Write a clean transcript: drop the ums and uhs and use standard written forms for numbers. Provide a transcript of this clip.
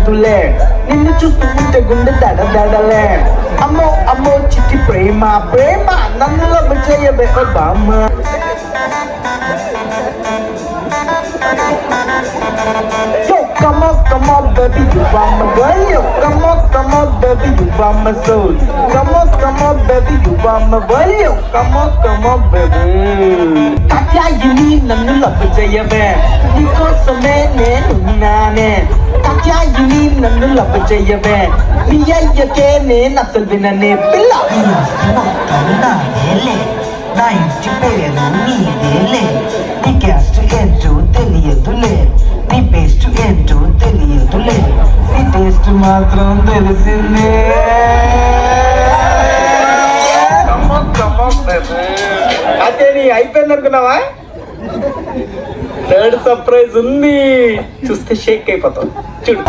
తెలియదులే, నిన్ను చూస్తుంటే గుండె దడదడలే. అమ్మో అమ్మో చిట్టి ప్రేమ ప్రేమ నన్ను లవ్ చేయవే ఓ బామ్మ. Yo, come on, baby, you are my girl. Yo, come on, baby, you are my soul. Come on, baby, you are my girl. Yo, come on, baby. Katyayani నన్ను లవ్ చేయవే, నీకోసమే నేనున్నానే. కాత్యాయిని నన్ను లవ్ చేయవే, నీ అయ్యకే నేను అసలు విననే పిల్ల. నా ఇంటి పేరు నీదేలే, నీ క్యాస్ట్ ఏంటో తెలియదులే, నీ పేస్ట్ ఏంటో తెలియదులే, నీ టేస్ట్ మాత్రం తెలిసిందే. అదే నీ అయిపోయింది అనుకున్నావా? థర్డ్ సర్ప్రైజ్ ఉంది, చూస్తే షేక్ అయిపోతావు చూడు.